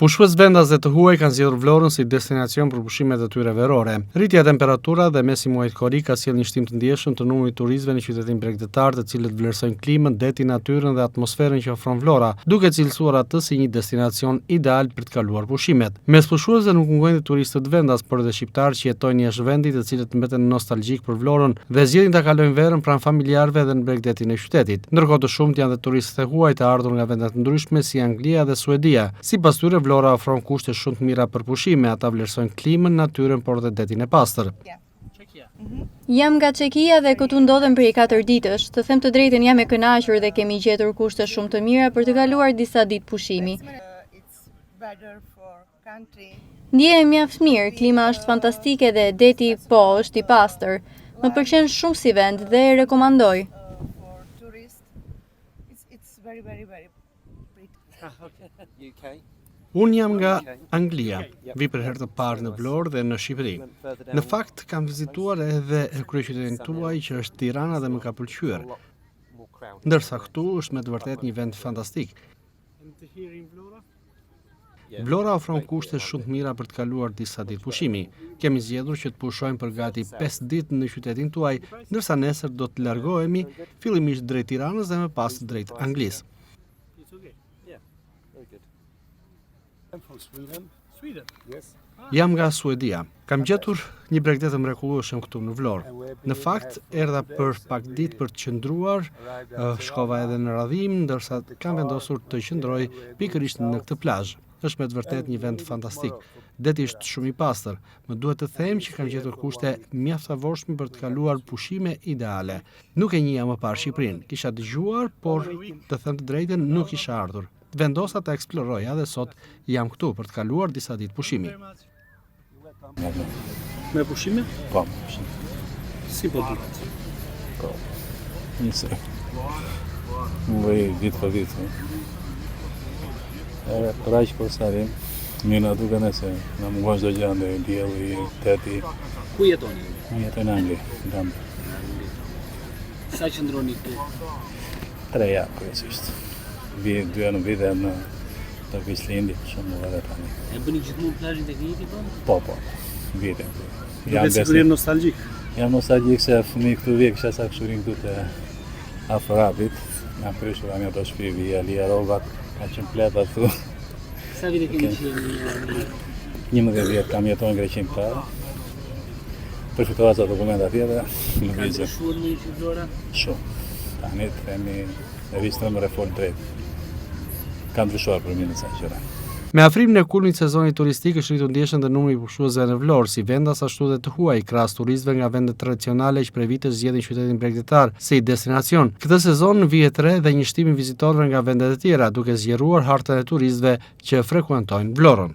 Pushues vendas dhe të huaj kanë zgjedhur Vlorën si destinacion për pushimet e tyre verore. Rritja e temperaturave dhe mesi muajit korrik ka sjellë një shtim të ndjeshëm të numrit turistëve në qytetin bregdetar, të cilët vlerësojnë klimën, detin, natyrën dhe atmosferën që ofron Vlora, duke cilësuar atë si një destinacion ideal për të kaluar pushimet. Mes pushuesve nuk mungojnë turistët vendas, por edhe shqiptarë që jetojnë jashtë vendit, të cilët mbeten nostalgjik për Vlorën dhe zgjedhin ta kalojnë verën pranë familjarëve dhe në bregdetin e qytetit. Ndërkohë të shumtë janë dhe turistët e huaj të ardhur nga vende të ndryshme si Anglia dhe Suedia. Sipas tyre, Vlora ofron kushte shumë të mira për pushime, ata vlerësojnë klimën, natyrën, por dhe detin e pastër. Jam nga Çekia dhe këtu ndodhem prej 4 ditësh. Të them të drejtën, jam e kënaqur dhe kemi gjetur kushte shumë të mira për të kaluar disa ditë pushimi. Ndihem mjaft mirë, klima është fantastike dhe deti është i pastër. Më pëlqen shumë si vend dhe e rekomandoj. Unë jam nga Anglia, vi për herë të parë në Vlorë dhe në Shqipëri. Në fakt, kam vizituar edhe kryeqytetin tuaj që është Tirana dhe më ka pëlqyer. Ndërsa këtu është me të vërtet një vend fantastik. Vlora ofron kushte shumë të mira për të kaluar disa ditë pushimi. Kemi zgjedhur që të pushojmë për gati 5 ditë në qytetin tuaj, ndërsa nesër do të largohemi fillimisht drejt Tiranës dhe më pas drejt Anglisë. Jam nga Suedia. Kam gjetur një bregdet të mrekullueshëm këtu në Vlorë. Në fakt, erdha për pak ditë për të qëndruar, shkova edhe në radhim, ndërsa kam vendosur të qëndroj pikërisht në këtë plazh. Është me të vërtet një vend fantastik. Deti është shumë i pastër. Më duhet të them që kam gjetur kushte mjaftësavorshme për të kaluar pushime ideale. Nuk e njeh më parë Shqipërinë. Kisha dëgjuar, por të them të drejtën nuk isha ardhur. Vendosa ta eksploroja dhe sot jam këtu për të kaluar disa ditë pushimi. Me pushime? Po, pushime. Si po duhet? Po, njëse. Më ditë për ditë. Për aqë për sarim, një në duke nëse në mungon çdo gjë ndë dielli, teti. Ku jetoni? Unë jetoj në Angli, në Angli. Sa qëndroni këtu? 3 javë kryesisht. 2 në vite në të Vislindi, shumë në vete tani. E bëni gjithmonë plazhin tek njëjti po? Po, vite. Jam sigurisht nostalgjik. Jam nostalgjik se fëmijë këtu vjen, kisha sa këshurin këtu të afërapit. Nga prishur nga ato shtëpi vija Lia Rovat, ka qenë pleta këtu. Sa vite keni qenë? 11 vjet kam jetuar në Greqi këta. Përfitova ca dokumenta tjetër në vizë. Ka shkuar në Vlora? Shumë. Tani themi registrojmë reform drejt. Ka ndryshuar për mirë sa gjëra. Me afrimin e kulmit të sezonit turistik është rritur ndjeshëm dhe numri i pushuesve në Vlorë, si vendas ashtu dhe të huaj, krahas turistëve nga vendet tradicionale që prej vitesh zgjedhin qytetin bregdetar si destinacion. Këtë sezon vihet re dhe një shtim i vizitorëve nga vendet e tjera, duke zgjeruar hartën e turistëve që frekuentojnë Vlorën.